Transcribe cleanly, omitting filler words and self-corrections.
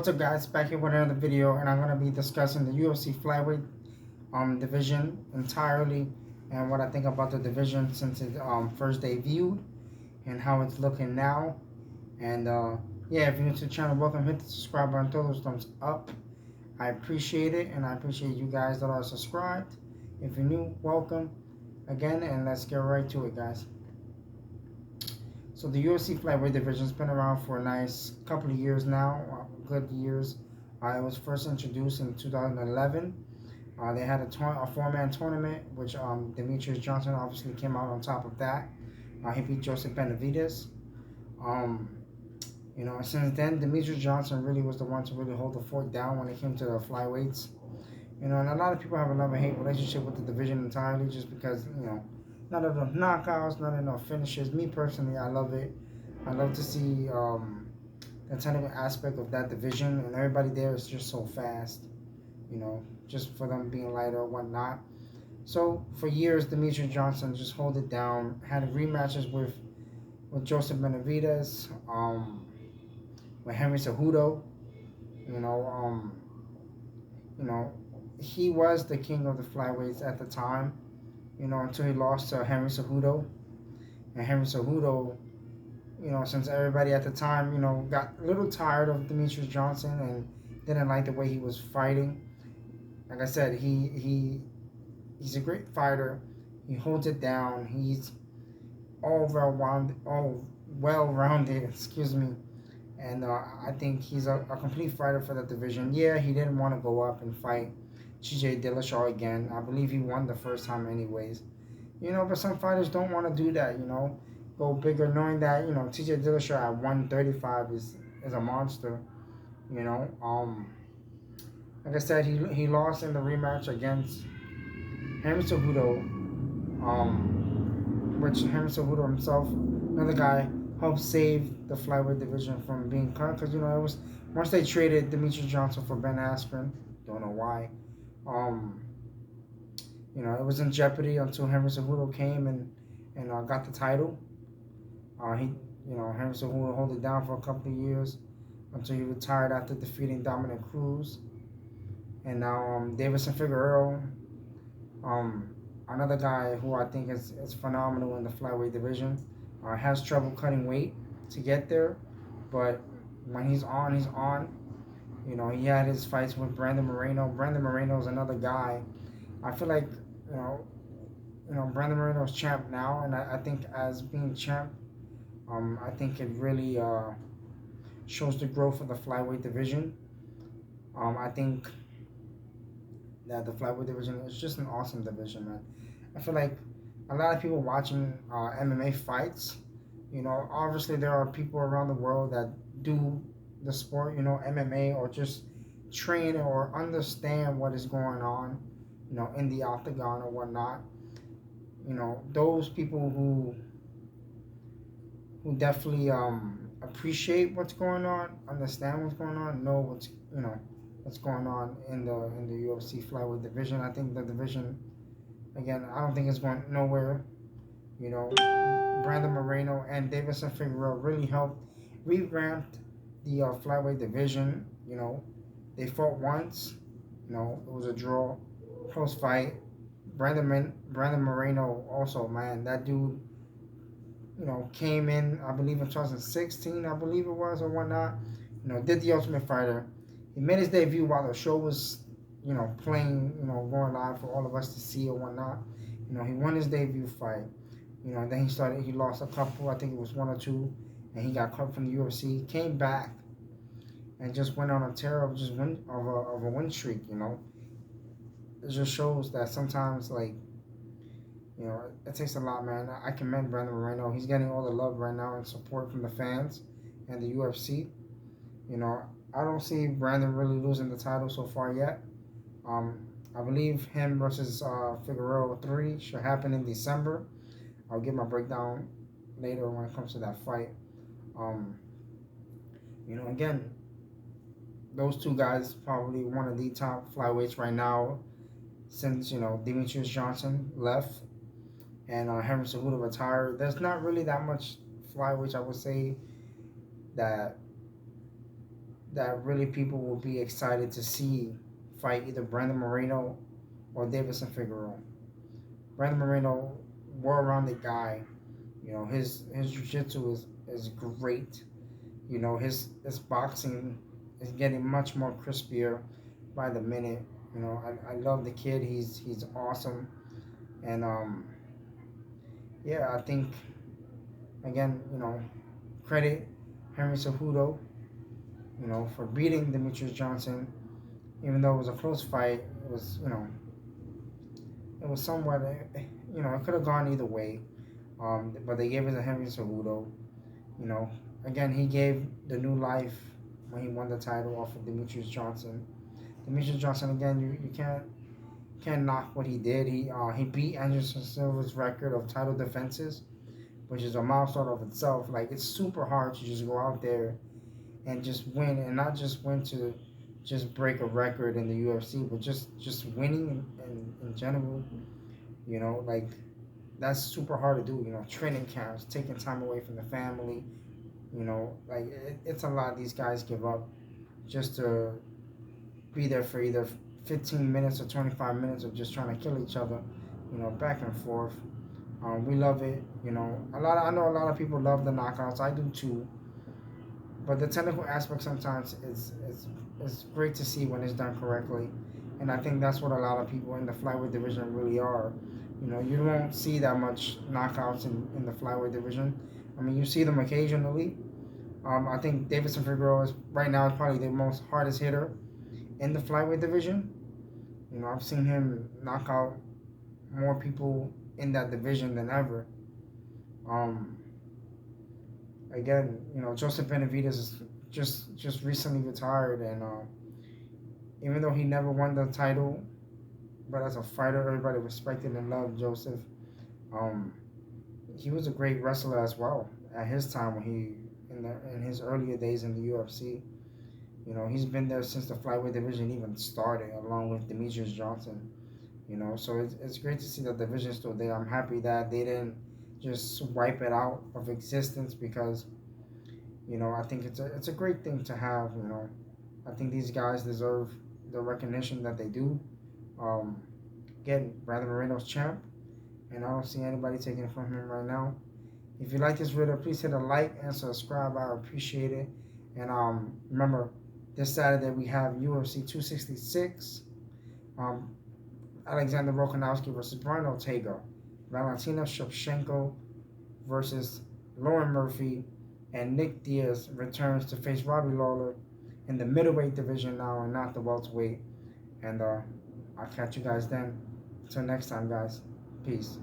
What's up, guys? Back here with another video, and I'm gonna be discussing the UFC flyweight division entirely, and what I think about the division since it first debuted and how it's looking now. And yeah, if you're new to the channel, welcome. Hit the subscribe button, throw those thumbs up. I appreciate it, and I appreciate you guys that are subscribed. If you're new, welcome again, and let's get right to it, guys. So the UFC flyweight division's been around for a nice couple of years now, good years. It was first introduced in 2011. They had a four-man tournament, which Demetrious Johnson obviously came out on top of that. He beat Joseph Benavidez. Since then, Demetrious Johnson really was the one to really hold the fort down when it came to the flyweights. And a lot of people have a love-hate relationship with the division entirely, just because not enough knockouts, not enough finishes. Me personally, I love it. I love to see the technical aspect of that division, and everybody there is just so fast. Just for them being lighter or whatnot. So for years, Demetrious Johnson just hold it down. Had rematches with Joseph Benavidez, with Henry Cejudo. You know, he was the king of the flyweights at the time. Until he lost to Henry Cejudo. And Henry Cejudo, since everybody at the time, got a little tired of Demetrious Johnson and didn't like the way he was fighting. Like I said, he's a great fighter. He holds it down. He's all well-rounded, excuse me. And I think he's a complete fighter for that division. Yeah, he didn't want to go up and fight TJ Dillashaw again. I believe he won the first time anyways. But some fighters don't want to do that, go bigger, knowing that, TJ Dillashaw at 135 is a monster, Like I said, he lost in the rematch against Henry Cejudo, which Henry Cejudo himself, another guy, helped save the flyweight division from being cut, because, it was, once they traded Demetrious Johnson for Ben Askren, don't know why. It was in jeopardy until Henry Cejudo came and got the title. Henry Cejudo held it down for a couple of years until he retired after defeating Dominic Cruz. And now Davison Figueroa, another guy who I think is phenomenal in the flyweight division, has trouble cutting weight to get there, but when he's on, he's on. He had his fights with Brandon Moreno. Brandon Moreno is another guy. I feel like, Brandon Moreno's champ now, and I think as being champ, I think it really shows the growth of the flyweight division. I think that the flyweight division is just an awesome division, man. I feel like a lot of people watching MMA fights, obviously there are people around the world that do the sport, MMA, or just train or understand what is going on, in the octagon or whatnot. Those people who definitely appreciate what's going on, understand what's going on, know what's going on in the UFC flyweight division. I think the division, again, I don't think it's going nowhere. Brandon Moreno and Davison Figueroa really helped revamp the flyweight division. They fought once. It was a draw, close fight. Brandon Moreno also, man, that dude, came in, I believe in 2016, I believe it was, or whatnot. Did the Ultimate Fighter. He made his debut while the show was, playing, going live for all of us to see or whatnot. He won his debut fight. Then he lost a couple, I think it was one or two, and he got cut from the UFC. Came back and just went on a tear of a win streak. It just shows that sometimes, like, it takes a lot, man. I commend Brandon Moreno. He's getting all the love right now and support from the fans and the UFC. I don't see Brandon really losing the title so far yet. I believe him versus Figueroa 3 should happen in December. I'll give my breakdown later when it comes to that fight. Again, those two guys probably one of the top flyweights right now since, Demetrious Johnson left and Henry Cejudo retired. There's not really that much flyweights, I would say, that that really people will be excited to see fight either Brandon Moreno or Davison Figueroa. Brandon Moreno, well-rounded guy. You know, his jiu-jitsu is great. You know, his boxing is getting much more crispier by the minute. You know, I love the kid. He's awesome. And yeah, I think again, you know, credit Henry Cejudo, you know, for beating Demetrious Johnson, even though it was a close fight. It was, you know, it was somewhat, you know, it could have gone either way. But they gave it to Henry Cejudo. You know, again, he gave the new life when he won the title off of Demetrious Johnson. Demetrious Johnson, again, you can't knock what he did. He beat Anderson Silva's record of title defenses, which is a milestone of itself. Like, it's super hard to just go out there and just win, and not just win to just break a record in the UFC, but just winning in general. You know, like, that's super hard to do. You know, training camps, taking time away from the family. You know, like, it's a lot these guys give up just to be there for either 15 minutes or 25 minutes of just trying to kill each other. You know, back and forth. We love it. You know, I know a lot of people love the knockouts. I do too. But the technical aspect sometimes is great to see when it's done correctly, and I think that's what a lot of people in the flyweight division really are. You know, you won't see that much knockouts in the flyweight division. I mean, you see them occasionally. I think Davison Figueroa is right now is probably the most hardest hitter in the flyweight division. You know, I've seen him knock out more people in that division than ever. Um, Again, you know, Joseph Benavidez is just recently retired, and even though he never won the title, but as a fighter, everybody respected and loved Joseph. Um, he was a great wrestler as well at his time when he in his earlier days in the UFC. You know, he's been there since the flyweight division even started, along with Demetrious Johnson. You know, so it's great to see that the division's still there. I'm happy that they didn't just wipe it out of existence because you know I think it's a great thing to have. You know, I think these guys deserve the recognition that they do. Um, Again, Brandon Moreno's champ, and I don't see anybody taking it from him right now. If you like this video, please hit a like and subscribe. I appreciate it. And remember, this Saturday we have UFC 266. Um, Alexander Volkanovski versus Brian Ortega. Valentina Shevchenko versus Lauren Murphy. And Nick Diaz returns to face Robbie Lawler in the middleweight division now and not the welterweight. And I'll catch you guys then. Until next time, guys. Peace.